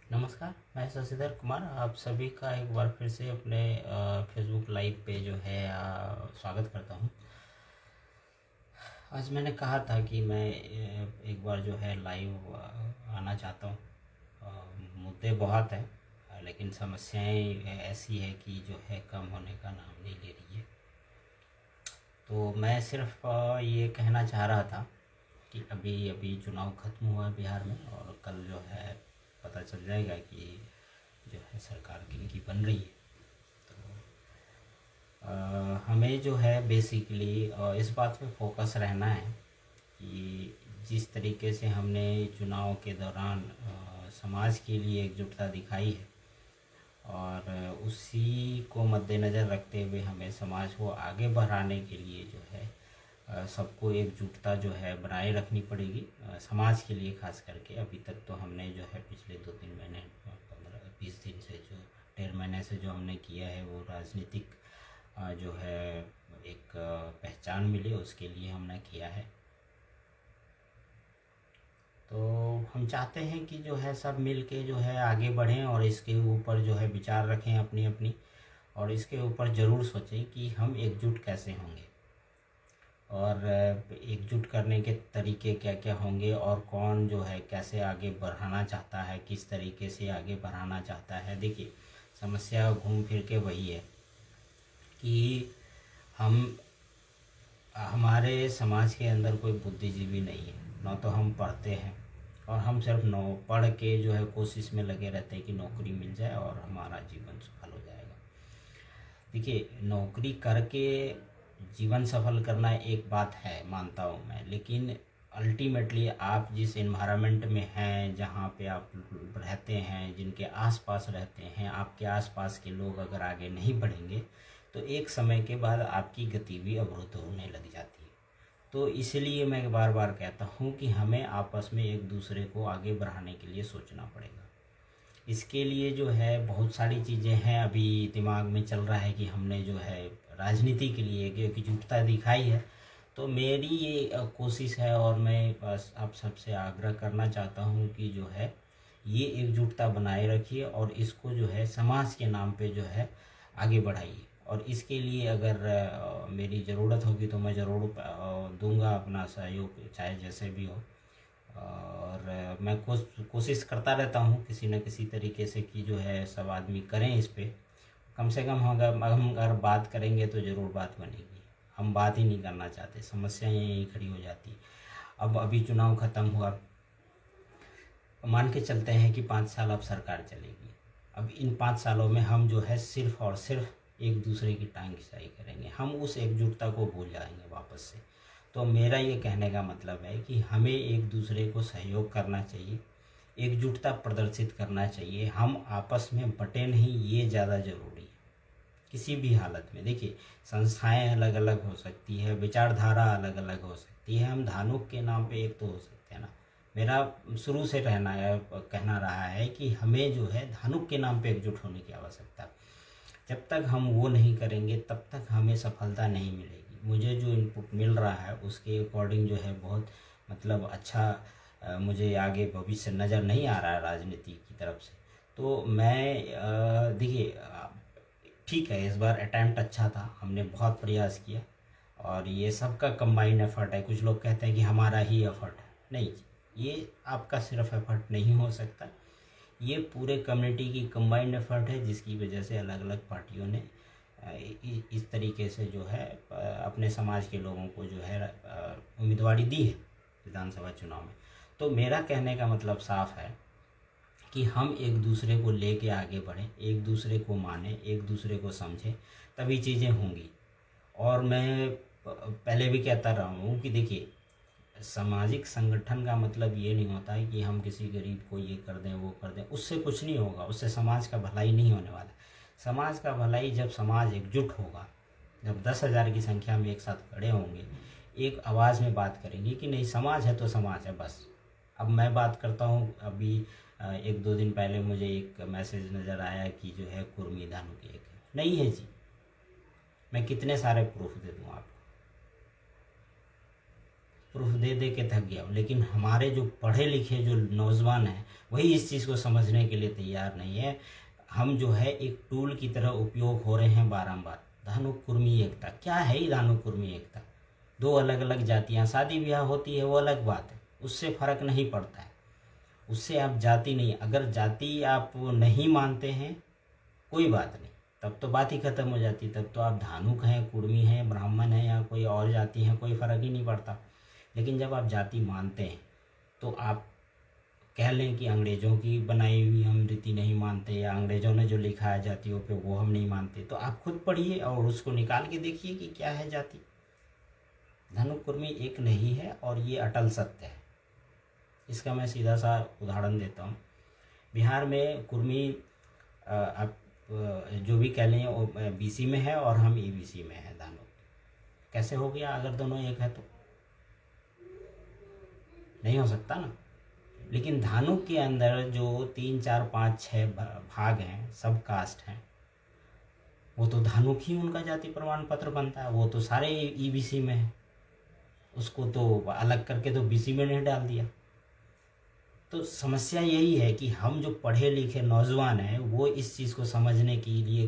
नमस्कार, मैं शशिधर कुमार आप सभी का एक बार फिर से अपने फेसबुक लाइव पे जो है स्वागत करता हूँ। आज मैंने कहा था कि मैं एक बार जो है लाइव आना चाहता हूँ। मुद्दे बहुत हैं, लेकिन समस्याएं ऐसी है कि जो है कम होने का नाम नहीं ले रही है। तो मैं सिर्फ ये कहना चाह रहा था कि अभी अभी चुनाव ख़त्म हुआ है बिहार में, और कल जो है पता चल जाएगा कि जो है सरकार किन की बन रही है। हमें जो है बेसिकली इस बात पे फोकस रहना है कि जिस तरीके से हमने चुनाव के दौरान समाज के लिए एकजुटता दिखाई है, और उसी को मद्देनज़र रखते हुए हमें समाज को आगे बढ़ाने के लिए जो है सबको एकजुटता जो है बनाए रखनी पड़ेगी, समाज के लिए खास करके। अभी तक तो हमने जो है पिछले 2-3 महीने 15-20 दिन से जो 1.5 महीने से जो हमने किया है वो राजनीतिक जो है एक पहचान मिले उसके लिए हमने किया है। तो हम चाहते हैं कि जो है सब मिल के जो है आगे बढ़ें और इसके ऊपर जो है विचार रखें अपनी अपनी, और इसके ऊपर ज़रूर सोचें कि हम एकजुट कैसे होंगे, और एकजुट करने के तरीके क्या क्या होंगे, और कौन जो है कैसे आगे बढ़ाना चाहता है, किस तरीके से आगे बढ़ाना चाहता है। देखिए, समस्या घूम फिर के वही है कि हमारे समाज के अंदर कोई बुद्धिजीवी नहीं है, ना तो हम पढ़ते हैं, और हम सिर्फ पढ़ के जो है कोशिश में लगे रहते हैं कि नौकरी मिल जाए और हमारा जीवन सफल हो जाएगा। देखिए, नौकरी करके जीवन सफल करना एक बात है, मानता हूँ मैं, लेकिन अल्टीमेटली आप जिस एनवायरनमेंट में हैं, जहाँ पे आप रहते हैं, जिनके आसपास रहते हैं, आपके आसपास के लोग अगर आगे नहीं बढ़ेंगे तो एक समय के बाद आपकी गति भी अवरुद्ध होने लग जाती है। तो इसलिए मैं बार बार कहता हूँ कि हमें आपस में एक दूसरे को आगे बढ़ाने के लिए सोचना पड़ेगा। इसके लिए जो है बहुत सारी चीज़ें हैं, अभी दिमाग में चल रहा है कि हमने जो है राजनीति के लिए एक एकजुटता दिखाई है। तो मेरी ये कोशिश है, और मैं बस आप सबसे आग्रह करना चाहता हूँ कि जो है ये एकजुटता बनाए रखिए, और इसको जो है समाज के नाम पे जो है आगे बढ़ाइए। और इसके लिए अगर मेरी ज़रूरत होगी तो मैं ज़रूर दूंगा अपना सहयोग, चाहे जैसे भी हो। और मैं कोशिश करता रहता हूँ किसी न किसी तरीके से कि जो है सब आदमी करें इस पे। कम से कम हम अगर बात करेंगे तो ज़रूर बात बनेगी। हम बात ही नहीं करना चाहते, समस्याएं यहीं खड़ी हो जाती। अब अभी चुनाव ख़त्म हुआ, मान के चलते हैं कि 5 साल अब सरकार चलेगी। अब इन 5 सालों में हम जो है सिर्फ और सिर्फ एक दूसरे की टांग खिंचाई करेंगे, हम उस एकजुटता को भूल जाएंगे वापस से। तो मेरा ये कहने का मतलब है कि हमें एक दूसरे को सहयोग करना चाहिए, एकजुटता प्रदर्शित करना चाहिए। हम आपस में बटे नहीं, ये ज़्यादा ज़रूरी है किसी भी हालत में। देखिए, संस्थाएं अलग अलग हो सकती है, विचारधारा अलग अलग हो सकती है, हम धानुक के नाम पे एक तो हो सकते हैं ना। मेरा शुरू से कहना रहा है कि हमें जो है धानुक के नाम पे एकजुट होने की आवश्यकता है। जब तक हम वो नहीं करेंगे तब तक हमें सफलता नहीं मिलेगी। मुझे जो इनपुट मिल रहा है उसके अकॉर्डिंग जो है बहुत मतलब अच्छा मुझे आगे भविष्य नज़र नहीं आ रहा है राजनीति की तरफ से। तो मैं देखिए, ठीक है, इस बार अटैम्प्ट अच्छा था, हमने बहुत प्रयास किया, और ये सबका कंबाइंड एफर्ट है। कुछ लोग कहते हैं कि हमारा ही एफर्ट है, नहीं, ये आपका सिर्फ एफर्ट नहीं हो सकता, ये पूरे कम्युनिटी की कंबाइंड एफर्ट है, जिसकी वजह से अलग अलग पार्टियों ने इस तरीके से जो है अपने समाज के लोगों को जो है उम्मीदवारी दी है विधानसभा चुनाव में। तो मेरा कहने का मतलब साफ है कि हम एक दूसरे को लेके आगे बढ़ें, एक दूसरे को मानें, एक दूसरे को समझें, तभी चीज़ें होंगी। और मैं पहले भी कहता रहा हूँ कि देखिए, सामाजिक संगठन का मतलब ये नहीं होता है कि हम किसी गरीब को ये कर दें वो कर दें, उससे कुछ नहीं होगा, उससे समाज का भलाई नहीं होने वाला। समाज का भलाई जब समाज एकजुट होगा, जब 10,000 की संख्या में एक साथ खड़े होंगे, एक आवाज़ में बात करेंगे कि नहीं, समाज है तो समाज है बस। अब मैं बात करता हूँ, अभी 1-2 दिन पहले मुझे एक मैसेज नज़र आया कि जो है कुर्मी धानुक एक है, नहीं है जी। मैं कितने सारे प्रूफ दे दूँ आपको, प्रूफ दे दे के थक गया हूँ, लेकिन हमारे जो पढ़े लिखे जो नौजवान हैं वही इस चीज़ को समझने के लिए तैयार नहीं है। हम जो है एक टूल की तरह उपयोग हो रहे हैं बारंबार। धानु कुर्मी एकता क्या है? ये धानु कुर्मी एकता दो अलग अलग जातियाँ शादी ब्याह होती है वो अलग बात है, उससे फ़र्क नहीं पड़ता है, उससे आप जाति नहीं, अगर जाति आप नहीं मानते हैं कोई बात नहीं, तब तो बात ही खत्म हो जाती। तब तो आप धानुक हैं, कुर्मी हैं, ब्राह्मण हैं या कोई और जाति हैं, कोई फ़र्क ही नहीं पड़ता। लेकिन जब आप जाति मानते हैं तो आप कह लें कि अंग्रेज़ों की बनाई हुई हम रीति नहीं मानते या अंग्रेज़ों ने जो लिखा है जातियों पे वो हम नहीं मानते, तो आप खुद पढ़िए और उसको निकाल के देखिए कि क्या है जाति। धानुक कुर्मी एक नहीं है और ये अटल सत्य है। इसका मैं सीधा सा उदाहरण देता हूँ। बिहार में कुर्मी आप जो भी कह लें वो बीसी में है और हम ईबीसी में है। धानुक कैसे हो गया? अगर दोनों एक है तो नहीं हो सकता ना। लेकिन धानुक के अंदर जो 3, 4, 5, 6 भाग हैं, सब कास्ट हैं, वो तो धानुक ही उनका जाति प्रमाण पत्र बनता है। वो तो सारे ईबीसी में है, उसको तो अलग करके तो बीसी में नहीं डाल दिया। तो समस्या यही है कि हम जो पढ़े लिखे नौजवान हैं वो इस चीज़ को समझने के लिए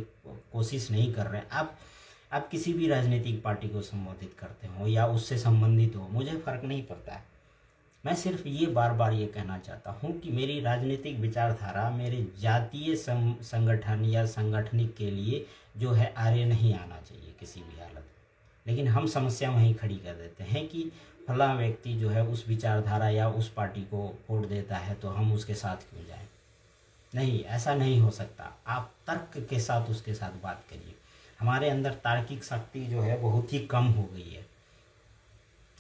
कोशिश नहीं कर रहे हैं। आप किसी भी राजनीतिक पार्टी को संबोधित करते हो या उससे संबंधित हो, मुझे फ़र्क नहीं पड़ता है। मैं सिर्फ ये बार बार ये कहना चाहता हूँ कि मेरी राजनीतिक विचारधारा मेरे जातीय संगठन या संगठनिक के लिए जो है आर्य नहीं आना चाहिए किसी भी हालत में। लेकिन हम समस्या वहीं खड़ी कर देते हैं कि फला व्यक्ति जो है उस विचारधारा या उस पार्टी को वोट देता है तो हम उसके साथ क्यों जाएं। नहीं, ऐसा नहीं हो सकता। आप तर्क के साथ उसके साथ बात करिए। हमारे अंदर तार्किक शक्ति जो है बहुत ही कम हो गई है।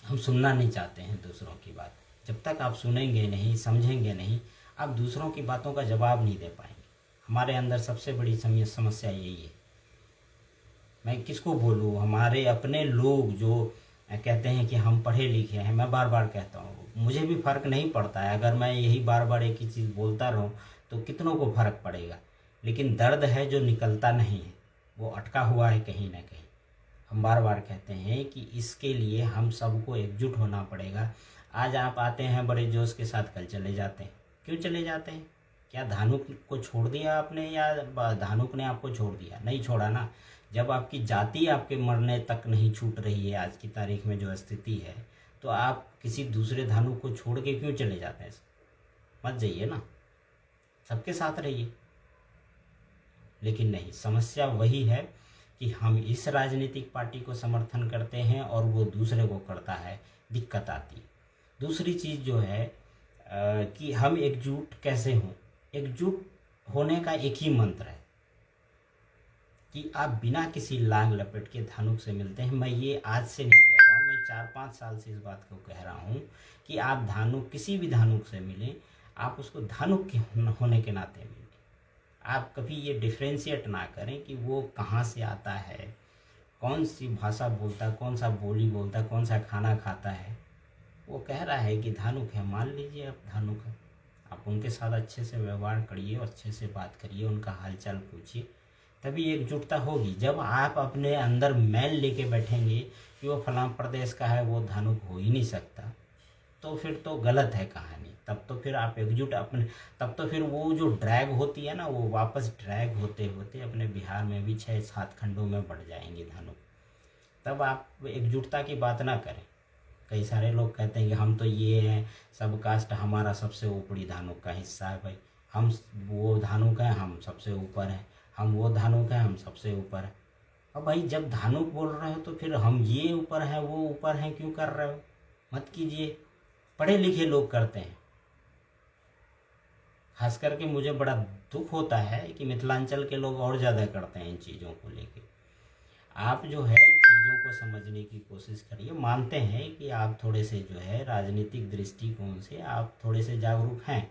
हम सुनना नहीं चाहते हैं दूसरों की बात। जब तक आप सुनेंगे नहीं, समझेंगे नहीं, आप दूसरों की बातों का जवाब नहीं दे पाएंगे। हमारे अंदर सबसे बड़ी समस्या यही है। मैं किसको बोलूँ? हमारे अपने लोग जो कहते हैं कि हम पढ़े लिखे हैं, मैं बार बार कहता हूँ मुझे भी फ़र्क नहीं पड़ता है। अगर मैं यही बार बार एक ही चीज़ बोलता रहूँ तो कितनों को फ़र्क पड़ेगा। लेकिन दर्द है जो निकलता नहीं है, वो अटका हुआ है कहीं ना कहीं। हम बार बार कहते हैं कि इसके लिए हम सबको एकजुट होना पड़ेगा। आज आप आते हैं बड़े जोश के साथ, कल चले जाते हैं। क्यों चले जाते हैं? क्या धानुक को छोड़ दिया आपने या धानुक ने आपको छोड़ दिया? नहीं छोड़ा ना। जब आपकी जाति आपके मरने तक नहीं छूट रही है आज की तारीख में जो स्थिति है, तो आप किसी दूसरे धानुक को छोड़ के क्यों चले जाते हैं? मत जाइए ना, सबके साथ रहिए। लेकिन नहीं, समस्या वही है कि हम इस राजनीतिक पार्टी को समर्थन करते हैं और वो दूसरे को करता है, दिक्कत आती है। दूसरी चीज़ जो है कि हम एकजुट कैसे हों। एकजुट होने का एक ही मंत्र है कि आप बिना किसी लांग लपेट के धानुक से मिलते हैं। मैं ये आज से नहीं कह रहा हूँ, मैं 4-5 साल से इस बात को कह रहा हूँ कि आप धानुक किसी भी धानुक से मिलें, आप उसको धानुक के होने के नाते मिलें। आप कभी ये डिफ्रेंशिएट ना करें कि वो कहाँ से आता है, कौन सी भाषा बोलता है, कौन सा बोली बोलता है, कौन सा खाना खाता है। वो कह रहा है कि धानुक है, मान लीजिए आप धानुक है। आप उनके साथ अच्छे से व्यवहार करिए, अच्छे से बात करिए, उनका हालचाल पूछिए, तभी एकजुटता होगी। जब आप अपने अंदर मैल लेके बैठेंगे कि वो फलां प्रदेश का है, वो धानुक हो ही नहीं सकता, तो फिर तो गलत है कहानी। तब तो फिर आप एकजुट तब तो फिर वो जो ड्रैग होती है ना, वो वापस ड्रैग होते होते अपने बिहार में भी 6-7 खंडों में बढ़ जाएंगे धानुक। तब आप एकजुटता की बात ना करें। कई सारे लोग कहते हैं कि हम तो ये हैं, सब कास्ट हमारा सबसे ऊपरी धानुक का हिस्सा है। भाई, हम वो धानुक हैं, हम सबसे ऊपर हैं, हम वो धानुक हैं, हम सबसे ऊपर हैं। अब भाई जब धानुक बोल रहे हो तो फिर हम ये ऊपर हैं, वो ऊपर हैं क्यों कर रहे हो? मत कीजिए। पढ़े लिखे लोग करते हैं। खास करके मुझे बड़ा दुख होता है कि मिथिलांचल के लोग और ज़्यादा करते हैं इन चीज़ों को लेके। आप जो है चीज़ों को समझने की कोशिश करिए। मानते हैं कि आप थोड़े से जो है राजनीतिक दृष्टिकोण से आप थोड़े से जागरूक हैं,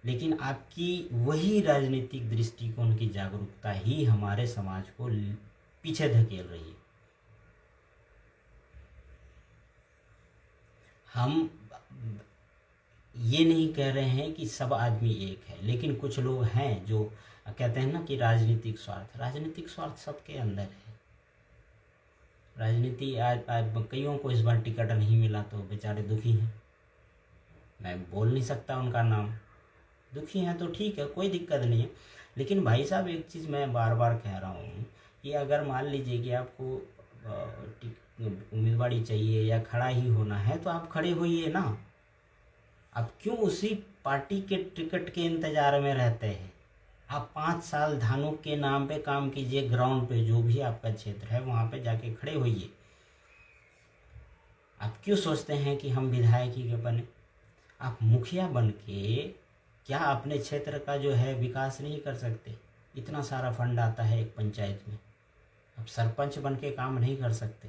लेकिन आपकी वही राजनीतिक दृष्टिकोण की जागरूकता ही हमारे समाज को पीछे धकेल रही है। हम ये नहीं कह रहे हैं कि सब आदमी एक है, लेकिन कुछ लोग हैं जो कहते हैं ना कि राजनीतिक स्वार्थ सबके अंदर है। राजनीति आज आज कईयों को इस बार टिकट नहीं मिला तो बेचारे दुखी हैं। मैं बोल नहीं सकता उनका नाम, दुखी हैं तो ठीक है, कोई दिक्कत नहीं है। लेकिन भाई साहब एक चीज़ मैं बार बार कह रहा हूँ कि अगर मान लीजिए कि आपको उम्मीदवारी चाहिए या खड़ा ही होना है तो आप खड़े होइए ना। आप क्यों उसी पार्टी के टिकट के इंतज़ार में रहते हैं? आप 5 साल धानुक के नाम पे काम कीजिए, ग्राउंड पे जो भी आपका क्षेत्र है वहाँ पे जाके खड़े होइए। आप क्यों सोचते हैं कि हम विधायक ही के बने? आप मुखिया बन के क्या अपने क्षेत्र का जो है विकास नहीं कर सकते? इतना सारा फंड आता है एक पंचायत में, आप सरपंच बन के काम नहीं कर सकते?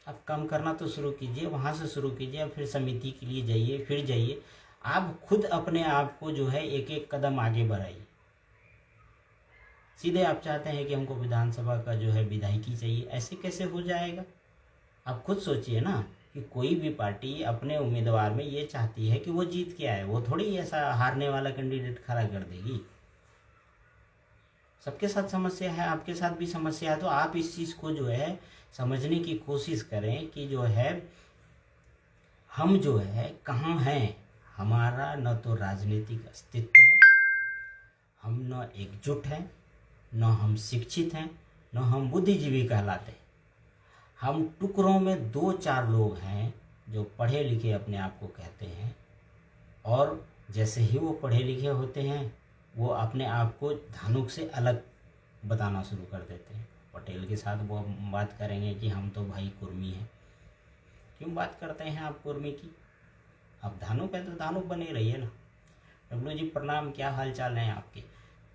आप काम करना तो शुरू कीजिए, वहाँ से शुरू कीजिए, फिर समिति के लिए जाइए, फिर जाइए। आप खुद अपने आप को जो है एक एक कदम आगे बढ़ाइए। सीधे आप चाहते हैं कि हमको विधानसभा का जो है विधायकी चाहिए, ऐसे कैसे हो जाएगा? आप खुद सोचिए ना कि कोई भी पार्टी अपने उम्मीदवार में ये चाहती है कि वो जीत के आए, वो थोड़ी ऐसा हारने वाला कैंडिडेट खड़ा कर देगी। सबके साथ समस्या है, आपके साथ भी समस्या है, तो आप इस चीज़ को जो है समझने की कोशिश करें कि जो है हम जो है कहाँ हैं। हमारा न तो राजनीतिक अस्तित्व है, हम न एकजुट हैं, न हम शिक्षित हैं, न हम बुद्धिजीवी कहलाते हैं। हम टुकड़ों में 2-4 लोग हैं जो पढ़े लिखे अपने आप को कहते हैं, और जैसे ही वो पढ़े लिखे होते हैं वो अपने आप को धानुक से अलग बताना शुरू कर देते हैं। पटेल के साथ वो बात करेंगे कि हम तो भाई कुर्मी हैं। क्यों बात करते हैं आप कुर्मी की? आप धानुक है तो धानुक बने रहिए ना। डब्लू जी प्रणाम, क्या हाल चाल हैं आपके?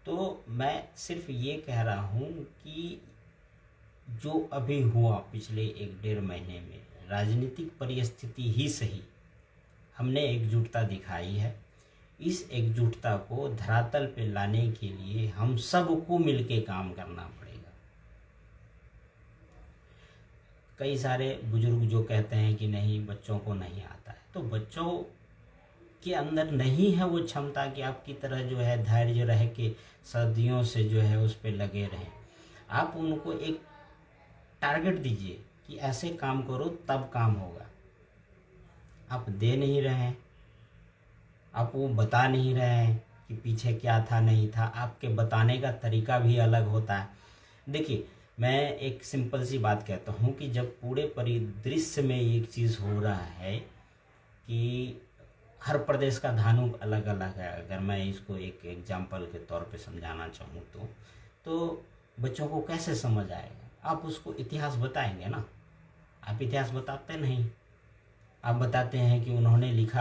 तो मैं सिर्फ ये कह रहा हूँ कि जो अभी हुआ पिछले 1-1.5 महीने में, राजनीतिक परिस्थिति ही सही, हमने एकजुटता दिखाई है। इस एकजुटता को धरातल पे लाने के लिए हम सबको मिलके काम करना पड़ेगा। कई सारे बुजुर्ग जो कहते हैं कि नहीं बच्चों को नहीं आता है, तो बच्चों के अंदर नहीं है वो क्षमता कि आपकी तरह जो है धैर्य रह के सदियों से जो है उस पर लगे रहें। आप उनको एक टारगेट दीजिए कि ऐसे काम करो तब काम होगा। आप दे नहीं रहे हैं, आप वो बता नहीं रहे हैं कि पीछे क्या था नहीं था। आपके बताने का तरीका भी अलग होता है। देखिए, मैं एक सिंपल सी बात कहता हूँ कि जब पूरे परिदृश्य में एक चीज़ हो रहा है कि हर प्रदेश का धानुक अलग अलग है, अगर मैं इसको एक एग्जाम्पल के तौर पे समझाना चाहूँ तो बच्चों को कैसे समझ आएगा? आप उसको इतिहास बताएंगे ना। आप इतिहास बताते नहीं, आप बताते हैं कि उन्होंने लिखा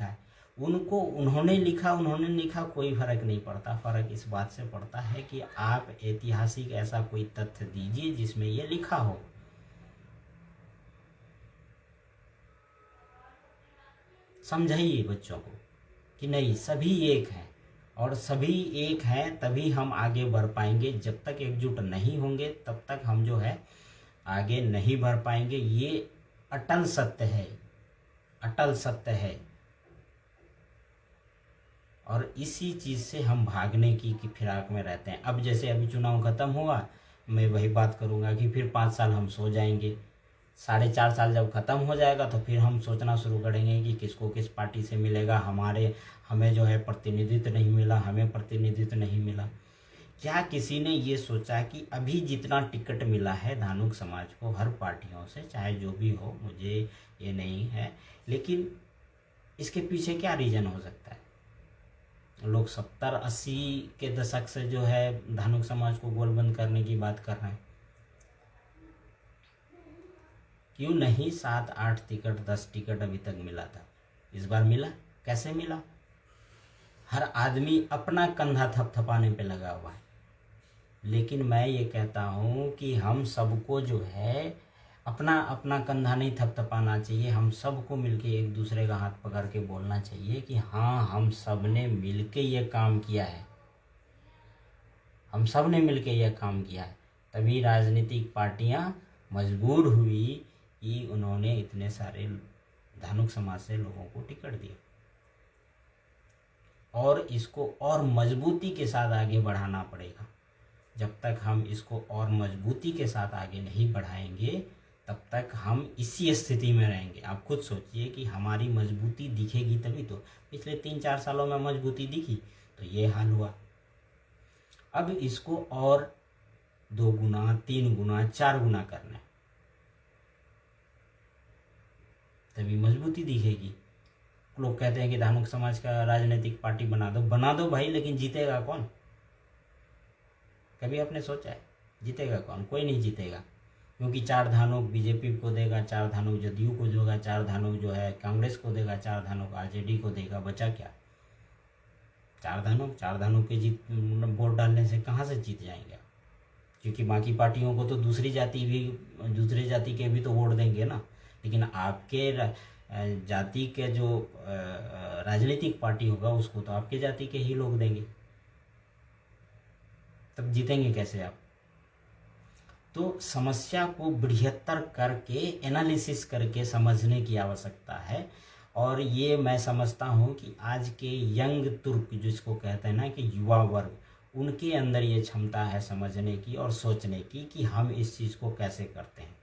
है। उनको उन्होंने लिखा कोई फ़र्क नहीं पड़ता। फ़र्क इस बात से पड़ता है कि आप ऐतिहासिक ऐसा कोई तथ्य दीजिए जिसमें ये लिखा हो। समझाइए बच्चों को कि नहीं, सभी एक हैं, और सभी एक हैं तभी हम आगे बढ़ पाएंगे। जब तक एकजुट नहीं होंगे तब तक हम जो है आगे नहीं बढ़ पाएंगे। ये अटल सत्य है, अटल सत्य है। और इसी चीज़ से हम भागने की फिराक में रहते हैं। अब जैसे अभी चुनाव ख़त्म हुआ, मैं वही बात करूँगा कि फिर 5 साल हम सो जाएंगे। 4.5 साल जब ख़त्म हो जाएगा तो फिर हम सोचना शुरू करेंगे कि किसको किस पार्टी से मिलेगा, हमें जो है प्रतिनिधित्व नहीं मिला, हमें प्रतिनिधित्व नहीं मिला। क्या किसी ने ये सोचा कि अभी जितना टिकट मिला है धानुक समाज को हर पार्टियों से, चाहे जो भी हो, मुझे ये नहीं है, लेकिन इसके पीछे क्या रीज़न हो सकता है? लोग 70-80 के दशक से जो है धानुक समाज को गोलबंद करने की बात कर रहे हैं। क्यों नहीं 7-8 टिकट 10 टिकट अभी तक मिला था, इस बार मिला? कैसे मिला? हर आदमी अपना कंधा थपथपाने पे लगा हुआ है। लेकिन मैं ये कहता हूँ कि हम सबको जो है अपना अपना कंधा नहीं थपथपाना चाहिए। हम सबको मिलके एक दूसरे का हाथ पकड़ के बोलना चाहिए कि हाँ, हम सब ने मिलके ये काम किया है, हम सब ने मिलके ये काम किया है। तभी राजनीतिक पार्टियां मजबूर हुई कि उन्होंने इतने सारे धानुक समाज से लोगों को टिकट दिए, और इसको और मजबूती के साथ आगे बढ़ाना पड़ेगा। जब तक हम इसको और मजबूती के साथ आगे नहीं बढ़ाएंगे तब तक हम इसी स्थिति में रहेंगे। आप खुद सोचिए कि हमारी मजबूती दिखेगी तभी तो। पिछले 3-4 सालों में मजबूती दिखी तो ये हाल हुआ। अब इसको और 2 गुना, 3 गुना, 4 गुना करना है तभी मजबूती दिखेगी। लोग कहते हैं कि धानुक समाज का राजनीतिक पार्टी बना दो भाई, लेकिन जीतेगा कौन? कभी आपने सोचा है जीतेगा कौन? कोई नहीं जीतेगा, क्योंकि 4 धानुक बीजेपी को देगा, 4 धानुक जदयू को देगा, 4 धानुक जो है कांग्रेस को देगा, 4 धानुक आरजेडी को देगा। बचा क्या? 4 धानुक के वोट डालने से कहाँ से जीत जाएंगे? क्योंकि बाकी पार्टियों को तो दूसरी जाति के भी तो वोट देंगे ना, लेकिन आपके जाति के जो राजनीतिक पार्टी होगा उसको तो आपके जाति के ही लोग देंगे, तब जीतेंगे कैसे आप? तो समस्या को बृहत्तर करके एनालिसिस करके समझने की आवश्यकता है। और ये मैं समझता हूँ कि आज के यंग तुर्क जिसको कहते हैं ना कि युवा वर्ग, उनके अंदर ये क्षमता है समझने की और सोचने की कि हम इस चीज़ को कैसे करते हैं।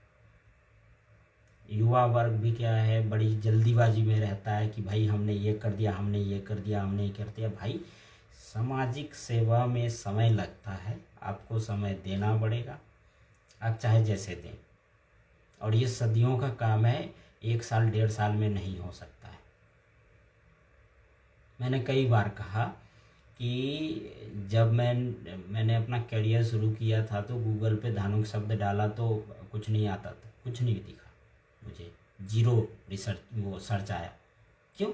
युवा वर्ग भी क्या है, बड़ी जल्दीबाजी में रहता है कि भाई हमने ये कर दिया, हमने ये कर दिया, हमने ये कर दिया। भाई सामाजिक सेवा में समय लगता है, आपको समय देना पड़ेगा, आप चाहे जैसे दें। और ये सदियों का काम है, 1 साल 1.5 साल में नहीं हो सकता है। मैंने कई बार कहा कि जब मैंने अपना करियर शुरू किया था तो गूगल पे धानुक शब्द डाला तो कुछ नहीं आता था, कुछ नहीं दिखा मुझे, 0 सर्च आया। क्यों?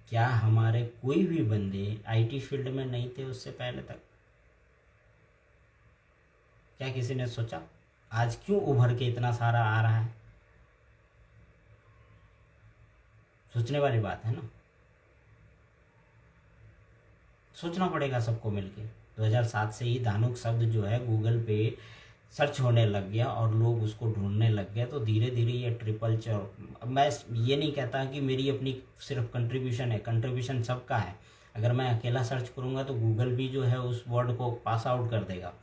क्या हमारे कोई भी बंदे आईटी फील्ड में नहीं थे उससे पहले तक? क्या किसी ने सोचा? आज क्यों उभर के इतना सारा आ रहा है? सोचने वाली बात है ना। सोचना पड़ेगा सबको मिलके। 2007 से ही धानुक शब्द जो है गूगल पे सर्च होने लग गया और लोग उसको ढूंढने लग गए, तो धीरे धीरे ये ट्रिपल चौर। मैं ये नहीं कहता कि मेरी अपनी सिर्फ कंट्रीब्यूशन है, कंट्रीब्यूशन सबका है। अगर मैं अकेला सर्च करूँगा तो गूगल भी जो है उस वर्ड को पास आउट कर देगा।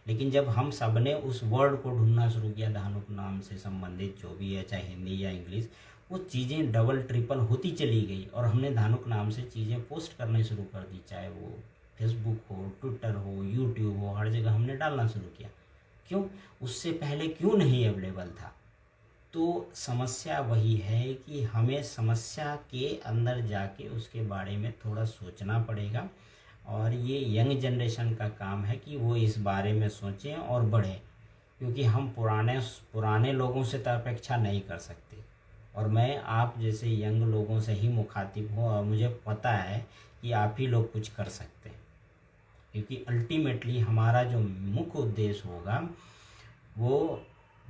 लेकिन जब हम सब ने उस वर्ड को ढूंढना शुरू किया, धानुक नाम से संबंधित जो भी है, चाहे हिंदी या इंग्लिश, वो चीज़ें डबल ट्रिपल होती चली गई और हमने धानुक नाम से चीज़ें पोस्ट करने शुरू कर दी। चाहे वो फेसबुक हो, ट्विटर हो, यूट्यूब हो, हर जगह हमने डालना शुरू किया। क्यों? उससे पहले क्यों नहीं अवेलेबल था? तो समस्या वही है कि हमें समस्या के अंदर जाके उसके बारे में थोड़ा सोचना पड़ेगा। और ये यंग जनरेशन का काम है कि वो इस बारे में सोचें और बढ़ें, क्योंकि हम पुराने लोगों से तो अपेक्षा नहीं कर सकते। और मैं आप जैसे यंग लोगों से ही मुखातिब हूँ और मुझे पता है कि आप ही लोग कुछ कर सकते हैं, क्योंकि अल्टीमेटली हमारा जो मुख्य उद्देश्य होगा वो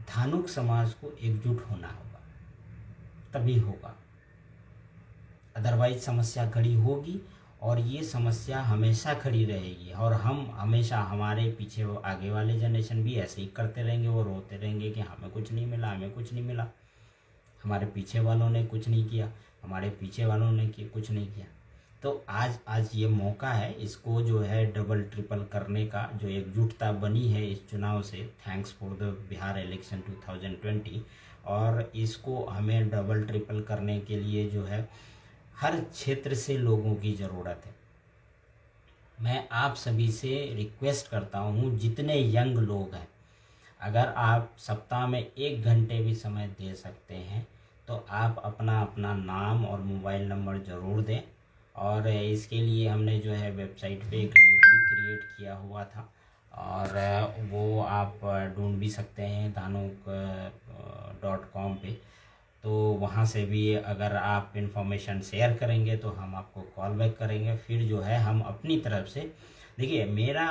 धानुक समाज को एकजुट होना होगा, तभी होगा। अदरवाइज समस्या खड़ी होगी और ये समस्या हमेशा खड़ी रहेगी और हम हमेशा, हमारे पीछे आगे वाले जनरेशन भी ऐसे ही करते रहेंगे। वो रोते रहेंगे कि हमें कुछ नहीं मिला, हमें कुछ नहीं मिला, हमारे पीछे वालों ने कुछ नहीं किया, हमारे पीछे वालों ने कुछ नहीं किया। तो आज ये मौका है इसको जो है डबल ट्रिपल करने का, जो एकजुटता बनी है इस चुनाव से, thanks for the Bihar election 2020। और इसको हमें डबल ट्रिपल करने के लिए जो है हर क्षेत्र से लोगों की ज़रूरत है। मैं आप सभी से रिक्वेस्ट करता हूँ, जितने यंग लोग हैं, अगर आप सप्ताह में 1 घंटे भी समय दे सकते हैं तो आप अपना अपना नाम और मोबाइल नंबर ज़रूर दें। और इसके लिए हमने जो है वेबसाइट पे एक लिंक भी क्रिएट किया हुआ था और वो आप ढूंढ भी सकते हैं धानुक.com पे। तो वहाँ से भी अगर आप इन्फॉर्मेशन शेयर करेंगे तो हम आपको कॉल बैक करेंगे। फिर जो है हम अपनी तरफ से, देखिए मेरा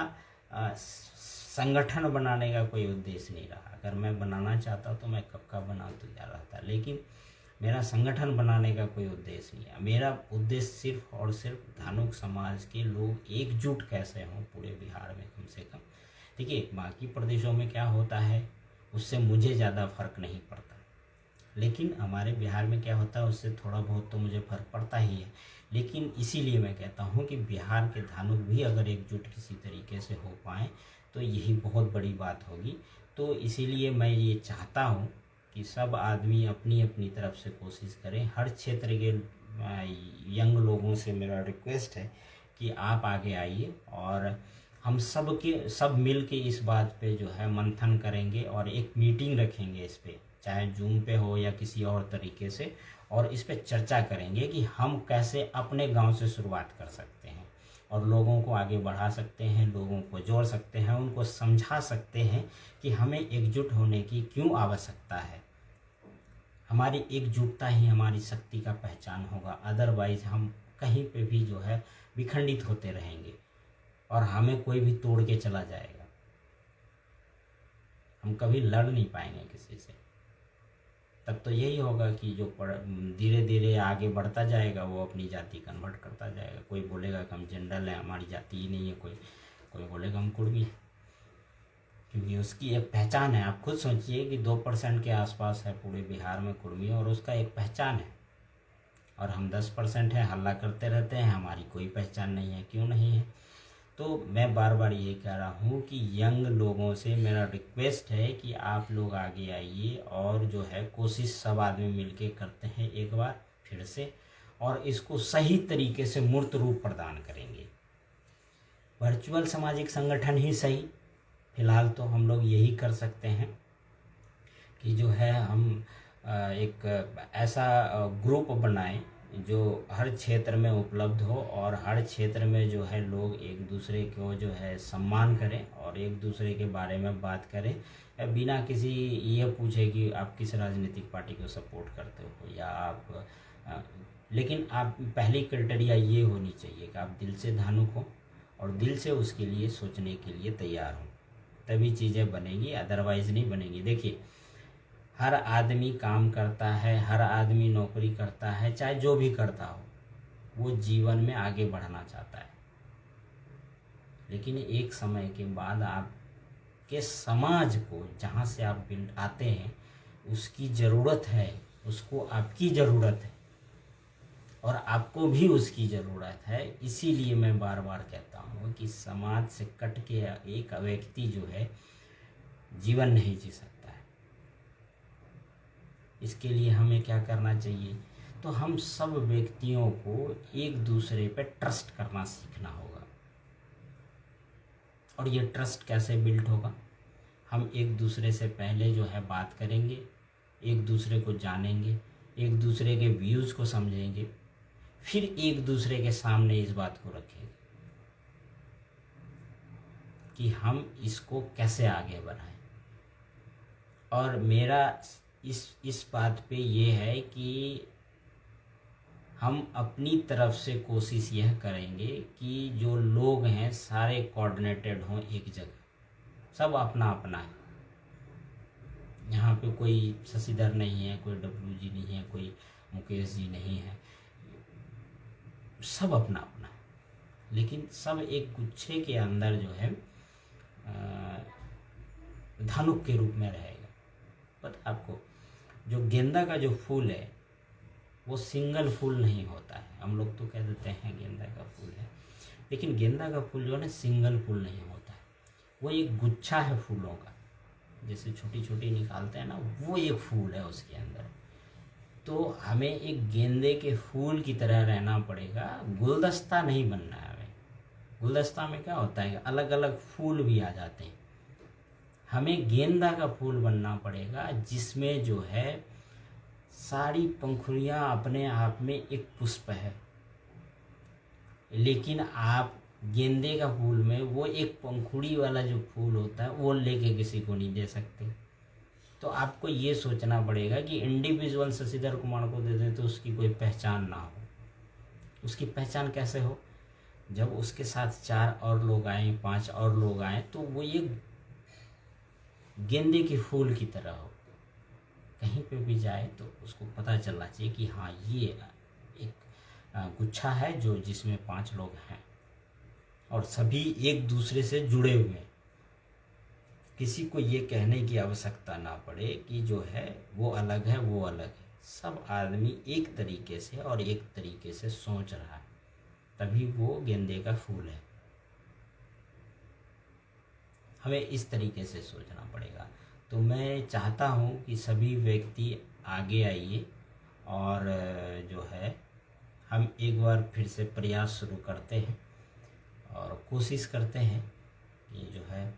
संगठन बनाने का कोई उद्देश्य नहीं रहा। अगर मैं बनाना चाहता तो मैं कब का बना तो जा रहा था, लेकिन मेरा संगठन बनाने का कोई उद्देश्य नहीं है। मेरा उद्देश्य सिर्फ और सिर्फ धानुक समाज के लोग एकजुट कैसे हों पूरे बिहार में कम से कम। देखिए बाकी प्रदेशों में क्या होता है उससे मुझे ज़्यादा फर्क नहीं पड़ता। लेकिन हमारे बिहार में क्या होता है उससे थोड़ा बहुत तो मुझे फ़र्क पड़ता ही है। लेकिन इसीलिए मैं कहता हूँ कि बिहार के धानुक भी अगर एकजुट किसी तरीके से हो पाएँ तो यही बहुत बड़ी बात होगी। तो इसीलिए मैं ये चाहता हूँ कि सब आदमी अपनी अपनी तरफ से कोशिश करें। हर क्षेत्र के यंग लोगों से मेरा रिक्वेस्ट है कि आप आगे आइए और हम सब मिल के इस बात पे जो है मंथन करेंगे और एक मीटिंग रखेंगे इस पे, चाहे जूम पे हो या किसी और तरीके से, और इस पे चर्चा करेंगे कि हम कैसे अपने गांव से शुरुआत कर सकते हैं और लोगों को आगे बढ़ा सकते हैं, लोगों को जोड़ सकते हैं, उनको समझा सकते हैं कि हमें एकजुट होने की क्यों आवश्यकता है। हमारी एकजुटता ही हमारी शक्ति का पहचान होगा, अदरवाइज हम कहीं पे भी जो है विखंडित होते रहेंगे और हमें कोई भी तोड़ के चला जाएगा। हम कभी लड़ नहीं पाएंगे किसी से। तब तो यही होगा कि जो धीरे धीरे आगे बढ़ता जाएगा वो अपनी जाति कन्वर्ट करता जाएगा। कोई बोलेगा कि हम जनरल हैं, हमारी जाति ही नहीं है, कोई बोलेगा हम कुर्मी, क्योंकि उसकी एक पहचान है। आप खुद सोचिए कि 2% के आसपास है पूरे बिहार में कुर्मी और उसका एक पहचान है, और हम 10% हैं, हल्ला करते रहते हैं, हमारी कोई पहचान नहीं है। क्यों नहीं है? तो मैं बार बार ये कह रहा हूँ कि यंग लोगों से मेरा रिक्वेस्ट है कि आप लोग आगे आइए और जो है कोशिश सब आदमी मिलके करते हैं एक बार फिर से, और इसको सही तरीके से मूर्त रूप प्रदान करेंगे। वर्चुअल सामाजिक संगठन ही सही, फिलहाल तो हम लोग यही कर सकते हैं कि जो है हम एक ऐसा ग्रुप बनाएं जो हर क्षेत्र में उपलब्ध हो और हर क्षेत्र में जो है लोग एक दूसरे को जो है सम्मान करें और एक दूसरे के बारे में बात करें, बिना किसी ये पूछे कि आप किस राजनीतिक पार्टी को सपोर्ट करते हो या आप लेकिन आप पहली क्राइटेरिया ये होनी चाहिए कि आप दिल से धानुक हो और दिल से उसके लिए सोचने के लिए तैयार हो, तभी चीज़ें बनेगी, अदरवाइज़ नहीं बनेगी। देखिए, हर आदमी काम करता है, हर आदमी नौकरी करता है, चाहे जो भी करता हो, वो जीवन में आगे बढ़ना चाहता है। लेकिन एक समय के बाद आपके समाज को, जहाँ से आप आते हैं, उसकी ज़रूरत है, उसको आपकी ज़रूरत है और आपको भी उसकी ज़रूरत है। इसीलिए मैं बार बार कहता हूँ कि समाज से कट के एक व्यक्ति जो है जीवन नहीं जी सकता। इसके लिए हमें क्या करना चाहिए? तो हम सब व्यक्तियों को एक दूसरे पे ट्रस्ट करना सीखना होगा। और ये ट्रस्ट कैसे बिल्ड होगा? हम एक दूसरे से पहले जो है बात करेंगे, एक दूसरे को जानेंगे, एक दूसरे के व्यूज़ को समझेंगे, फिर एक दूसरे के सामने इस बात को रखेंगे कि हम इसको कैसे आगे बढ़ाएं। और मेरा इस बात पे ये है कि हम अपनी तरफ से कोशिश यह करेंगे कि जो लोग हैं सारे कोऑर्डिनेटेड हों एक जगह, सब अपना अपना है। यहाँ पे कोई शशिधर नहीं है, कोई डब्लू जी नहीं है, कोई मुकेश जी नहीं है, सब अपना अपना है, लेकिन सब एक गुच्छे के अंदर जो है धानुक के रूप में रहेगा। पता आपको, जो गेंदा का जो फूल है वो सिंगल फूल नहीं होता है। हम लोग तो कह देते हैं गेंदा का फूल है, लेकिन गेंदा का फूल जो है ना सिंगल फूल नहीं होता है, वो एक गुच्छा है फूलों का। जैसे छोटी छोटी निकालते हैं ना, वो एक फूल है उसके अंदर। तो हमें एक गेंदे के फूल की तरह रहना पड़ेगा, गुलदस्ता नहीं बनना है हमें। गुलदस्ता में क्या होता है, अलग अलग फूल भी आ जाते हैं। हमें गेंदा का फूल बनना पड़ेगा जिसमें जो है सारी पंखुड़ियाँ अपने आप में एक पुष्प है, लेकिन आप गेंदे का फूल में वो एक पंखुड़ी वाला जो फूल होता है वो लेके किसी को नहीं दे सकते। तो आपको ये सोचना पड़ेगा कि इंडिविजुअल शशिधर कुमार को दे दें तो उसकी कोई पहचान ना हो। उसकी पहचान कैसे हो? जब उसके साथ 4 और लोग आए, 5 और लोग आए, तो वो ये गेंदे के फूल की तरह हो। कहीं पे भी जाए तो उसको पता चलना चाहिए कि हाँ ये एक गुच्छा है जो जिसमें 5 लोग हैं और सभी एक दूसरे से जुड़े हुए हैं। किसी को ये कहने की आवश्यकता ना पड़े कि जो है वो अलग है, वो अलग है। सब आदमी एक तरीके से और एक तरीके से सोच रहा है, तभी वो गेंदे का फूल है। हमें इस तरीके से सोचना पड़ेगा। तो मैं चाहता हूँ कि सभी व्यक्ति आगे आइए और जो है हम एक बार फिर से प्रयास शुरू करते हैं और कोशिश करते हैं कि जो है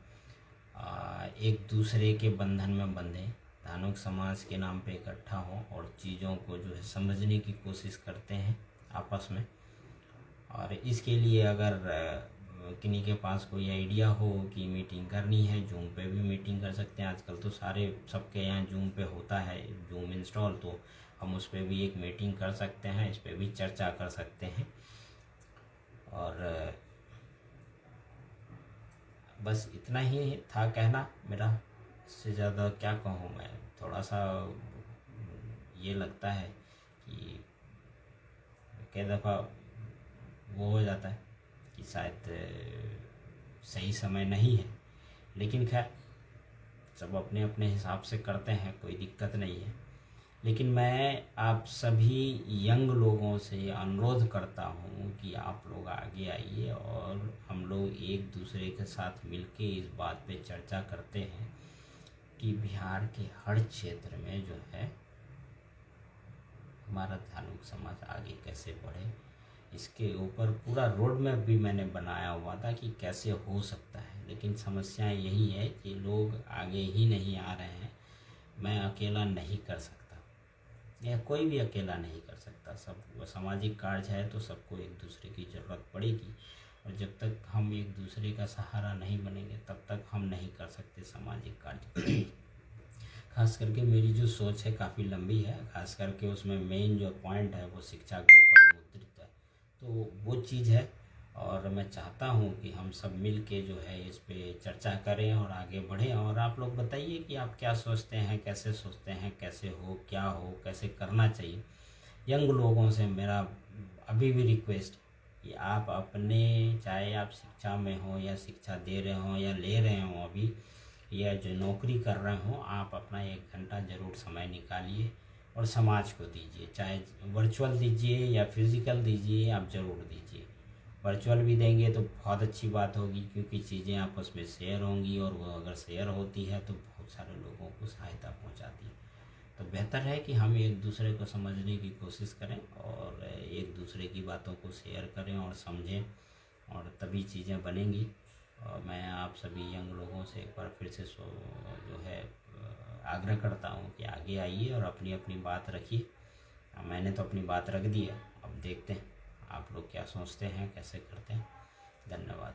एक दूसरे के बंधन में बंधें, धानुक समाज के नाम पे इकट्ठा हों और चीज़ों को जो है समझने की कोशिश करते हैं आपस में। और इसके लिए अगर किन्हीं के पास कोई आइडिया हो कि मीटिंग करनी है, जूम पे भी मीटिंग कर सकते हैं। आजकल तो सबके यहाँ जूम पे होता है जूम इंस्टॉल, तो हम उस पर भी एक मीटिंग कर सकते हैं, इस पर भी चर्चा कर सकते हैं। और बस इतना ही था कहना मेरा, इससे ज़्यादा क्या कहूँ मैं। थोड़ा सा ये लगता है कि कई दफ़ा वो हो जाता है कि शायद सही समय नहीं है, लेकिन खैर सब अपने अपने हिसाब से करते हैं, कोई दिक्कत नहीं है। लेकिन मैं आप सभी यंग लोगों से अनुरोध करता हूँ कि आप लोग आगे आइए और हम लोग एक दूसरे के साथ मिलके इस बात पे चर्चा करते हैं कि बिहार के हर क्षेत्र में जो है हमारा धानुक समाज आगे कैसे बढ़े। इसके ऊपर पूरा रोड मैप भी मैंने बनाया हुआ था कि कैसे हो सकता है, लेकिन समस्या यही है कि लोग आगे ही नहीं आ रहे हैं। मैं अकेला नहीं कर सकता, या कोई भी अकेला नहीं कर सकता। सब सामाजिक कार्य है तो सबको एक दूसरे की ज़रूरत पड़ेगी, और जब तक हम एक दूसरे का सहारा नहीं बनेंगे तब तक हम नहीं कर सकते सामाजिक कार्य। खास करके मेरी जो सोच है काफ़ी लंबी है, खास करके उसमें मेन जो पॉइंट है वो शिक्षा के ऊपर मुद्रित है। तो वो चीज़ है, और मैं चाहता हूँ कि हम सब मिल के जो है इस पे चर्चा करें और आगे बढ़ें। और आप लोग बताइए कि आप क्या सोचते हैं, कैसे सोचते हैं, कैसे हो, क्या हो, कैसे करना चाहिए। यंग लोगों से मेरा अभी भी रिक्वेस्ट है कि आप अपने, चाहे आप शिक्षा में हो या शिक्षा दे रहे हो या ले रहे हो अभी, या जो नौकरी कर रहे हो, आप अपना 1 घंटा ज़रूर समय निकालिए और समाज को दीजिए। चाहे वर्चुअल दीजिए या फिज़िकल दीजिए, आप ज़रूर दीजिए। वर्चुअल भी देंगे तो बहुत अच्छी बात होगी, क्योंकि चीज़ें आपस में शेयर होंगी, और वो अगर शेयर होती है तो बहुत सारे लोगों को सहायता पहुंचाती है। तो बेहतर है कि हम एक दूसरे को समझने की कोशिश करें और एक दूसरे की बातों को शेयर करें और समझें, और तभी चीज़ें बनेंगी। और मैं आप सभी यंग लोगों से एक बार फिर से जो है आग्रह करता हूँ कि आगे आइए और अपनी अपनी बात रखिए। मैंने तो अपनी बात रख दी है, अब देखते हैं आप लोग क्या सोचते हैं, कैसे करते हैं। धन्यवाद।